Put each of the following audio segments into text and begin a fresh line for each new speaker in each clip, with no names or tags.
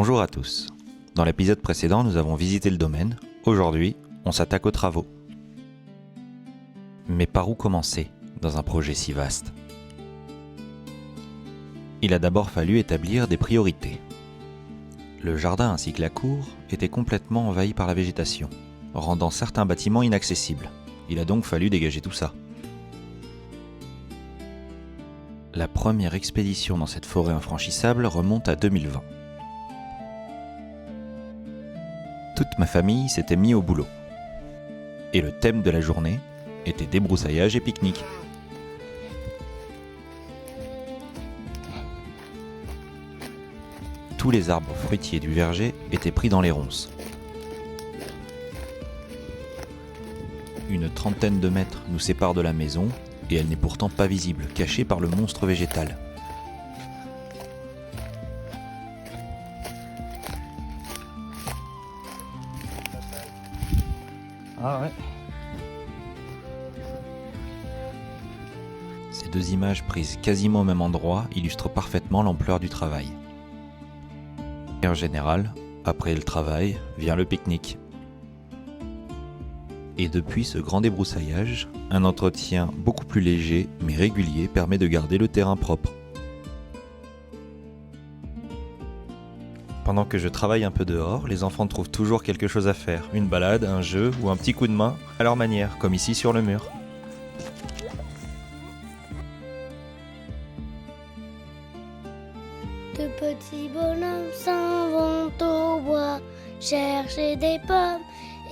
Bonjour à tous. Dans l'épisode précédent, nous avons visité le domaine. Aujourd'hui, on s'attaque aux travaux. Mais par où commencer dans un projet si vaste ? Il a d'abord fallu établir des priorités. Le jardin ainsi que la cour étaient complètement envahis par la végétation, rendant certains bâtiments inaccessibles. Il a donc fallu dégager tout ça. La première expédition dans cette forêt infranchissable remonte à 2020. Toute ma famille s'était mis au boulot. Et le thème de la journée était débroussaillage et pique-nique. Tous les arbres fruitiers du verger étaient pris dans les ronces. Une trentaine de mètres nous séparent de la maison, et elle n'est pourtant pas visible, cachée par le monstre végétal.
Ah ouais.
Ces deux images prises quasiment au même endroit illustrent parfaitement l'ampleur du travail. Et en général, après le travail, vient le pique-nique. Et depuis ce grand débroussaillage, un entretien beaucoup plus léger mais régulier permet de garder le terrain propre. Pendant que je travaille un peu dehors, les enfants trouvent toujours quelque chose à faire, une balade, un jeu ou un petit coup de main à leur manière, comme ici sur le mur.
De petits bonhommes s'en vont au bois, chercher des pommes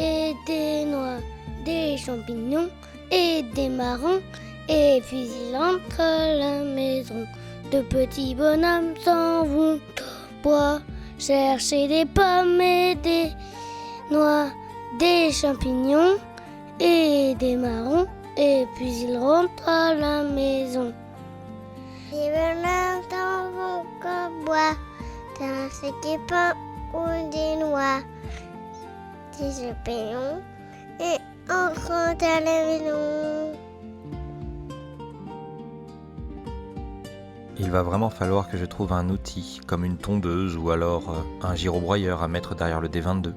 et des noix, des champignons et des marrons, et puis ils entrent à la maison. De petits bonhommes s'en vont au bois, chercher des pommes et des noix, des champignons et des marrons, et puis ils rentrent à la maison. Les bonhommes s'en vont au bois, chercher des pommes ou des noix, des champignons, et on rentre à la maison.
Il va vraiment falloir que je trouve un outil, comme une tondeuse ou alors un girobroyeur à mettre derrière le D22.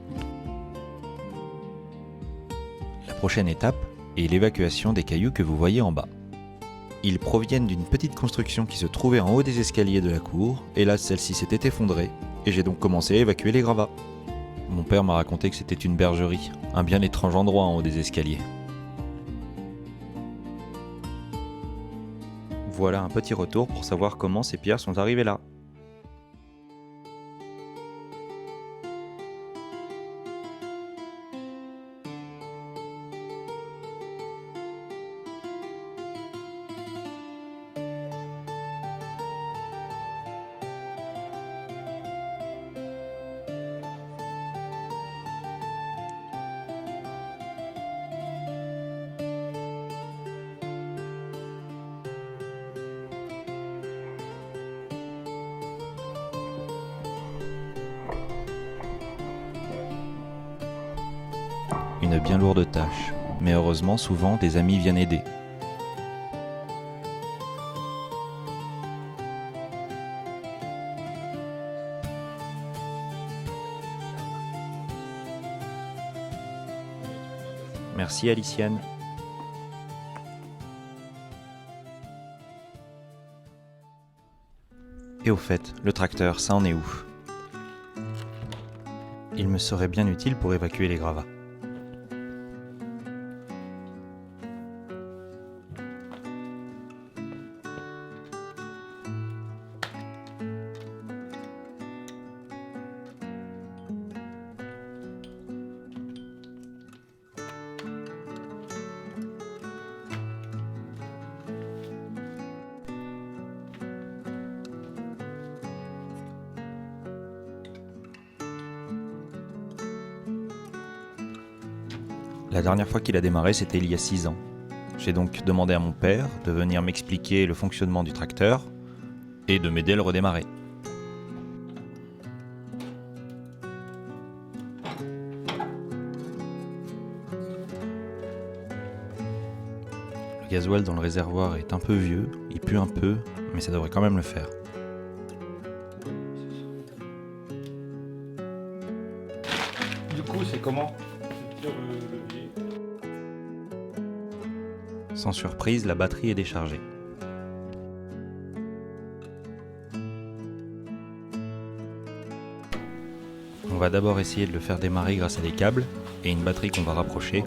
La prochaine étape est l'évacuation des cailloux que vous voyez en bas. Ils proviennent d'une petite construction qui se trouvait en haut des escaliers de la cour, et là celle-ci s'était effondrée, et j'ai donc commencé à évacuer les gravats. Mon père m'a raconté que c'était une bergerie, un bien étrange endroit en haut des escaliers. Voilà un petit retour pour savoir comment ces pierres sont arrivées là. Une bien lourde tâche, mais heureusement souvent des amis viennent aider. Merci Aliciane. Et au fait, le tracteur, ça en est où ? Il me serait bien utile pour évacuer les gravats. La dernière fois qu'il a démarré, c'était il y a 6 ans. J'ai donc demandé à mon père de venir m'expliquer le fonctionnement du tracteur et de m'aider à le redémarrer. Le gasoil dans le réservoir est un peu vieux, il pue un peu, mais ça devrait quand même le faire.
Du coup, c'est comment? Tu tires le levier.
Sans surprise, la batterie est déchargée. On va d'abord essayer de le faire démarrer grâce à des câbles et une batterie qu'on va rapprocher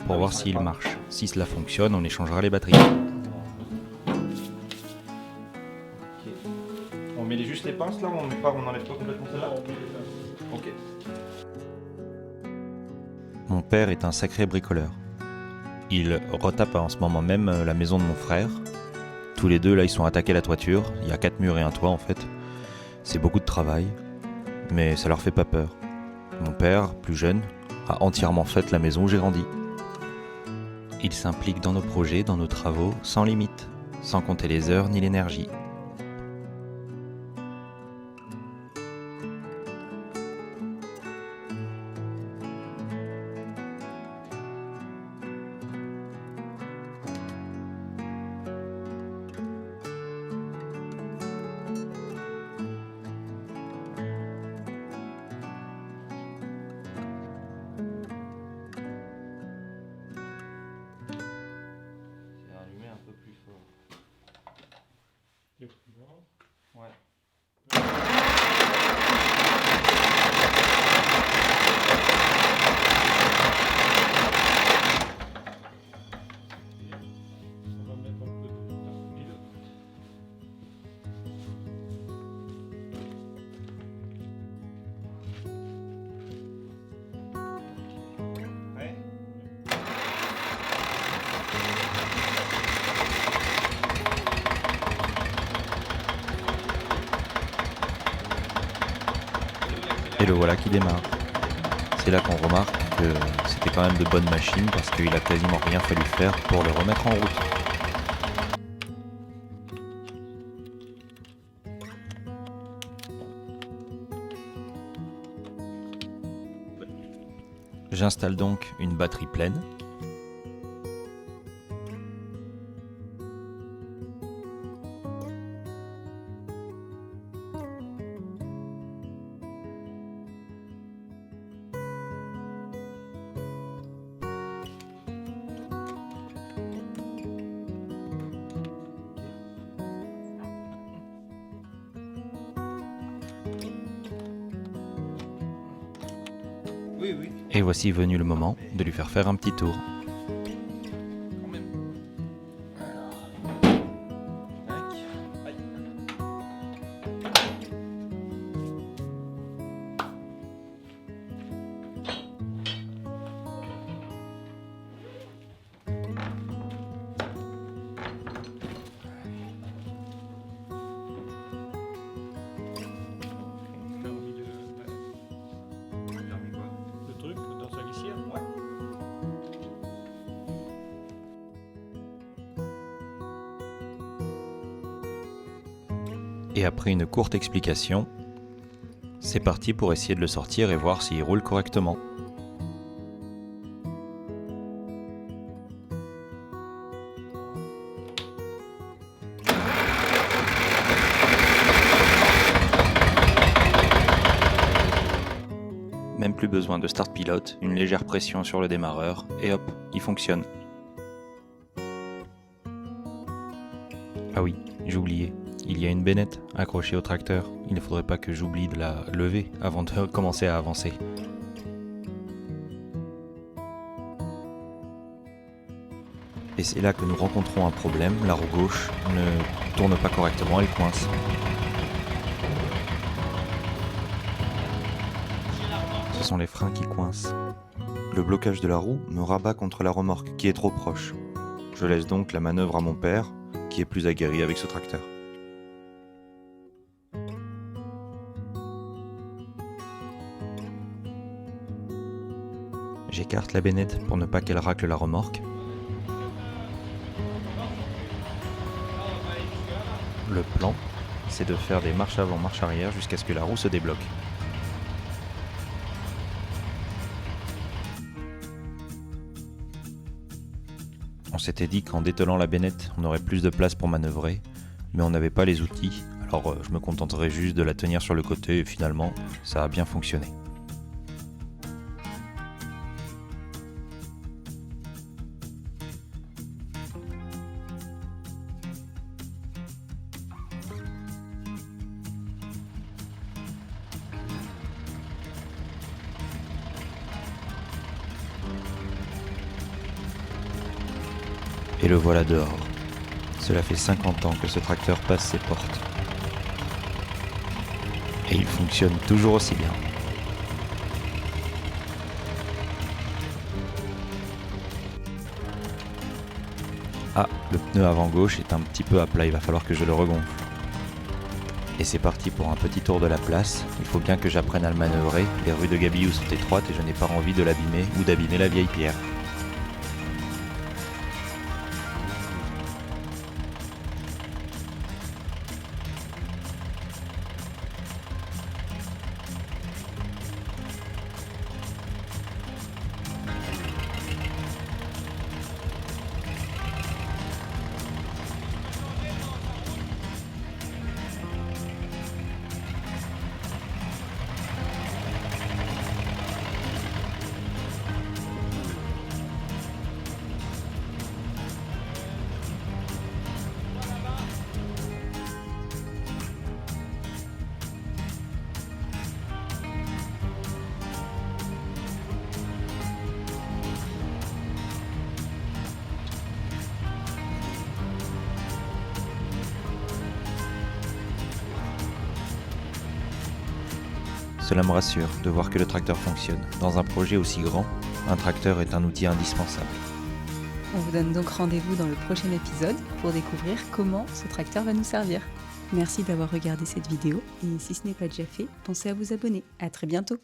pour voir s'il marche. Si cela fonctionne, on échangera les batteries.
On met juste les pinces là, on n'enlève pas complètement celle-là. Ok.
Mon père est un sacré bricoleur. Il retape en ce moment même la maison de mon frère. Tous les deux là, ils sont attaqués à la toiture. Il y a 4 murs et un toit en fait. C'est beaucoup de travail, mais ça leur fait pas peur. Mon père, plus jeune, a entièrement fait la maison où j'ai grandi. Il s'implique dans nos projets, dans nos travaux, sans limite, sans compter les heures ni l'énergie.
C'est allumé un peu plus fort. Ouais.
On va mettre un peu d'huile.
Ouais.
Et le voilà qui démarre. C'est là qu'on remarque que c'était quand même de bonnes machines parce qu'il a quasiment rien fallu faire pour le remettre en route. J'installe donc une batterie pleine.
Oui, oui.
Et voici venu le moment de lui faire un petit tour.
Quand même. Alors. Tac. Aïe.
T'as remis le truc dans sa glissière.
Ouais.
Et après une courte explication, c'est parti pour essayer de le sortir et voir s'il roule correctement. Même plus besoin de start pilote, une légère pression sur le démarreur et hop, il fonctionne. Ah oui, j'ai oublié, il y a une bennette accrochée au tracteur. Il ne faudrait pas que j'oublie de la lever avant de commencer à avancer. Et c'est là que nous rencontrons un problème, la roue gauche ne tourne pas correctement, elle coince. Ce sont les freins qui coincent. Le blocage de la roue me rabat contre la remorque qui est trop proche. Je laisse donc la manœuvre à mon père, qui est plus aguerri avec ce tracteur. J'écarte la bennette pour ne pas qu'elle racle la remorque. Le plan, c'est de faire des marches avant, marches arrière jusqu'à ce que la roue se débloque. On s'était dit qu'en détellant la bennette, on aurait plus de place pour manœuvrer, mais on n'avait pas les outils, alors je me contenterai juste de la tenir sur le côté et finalement, ça a bien fonctionné. Et le voilà dehors. Cela fait 50 ans que ce tracteur passe ses portes. Et il fonctionne toujours aussi bien. Ah, le pneu avant gauche est un petit peu à plat, il va falloir que je le regonfle. Et c'est parti pour un petit tour de la place. Il faut bien que j'apprenne à le manœuvrer. Les rues de Gabillou sont étroites et je n'ai pas envie de l'abîmer ou d'abîmer la vieille pierre. Cela me rassure de voir que le tracteur fonctionne. Dans un projet aussi grand, un tracteur est un outil indispensable.
On vous donne donc rendez-vous dans le prochain épisode pour découvrir comment ce tracteur va nous servir. Merci d'avoir regardé cette vidéo et si ce n'est pas déjà fait, pensez à vous abonner. À très bientôt.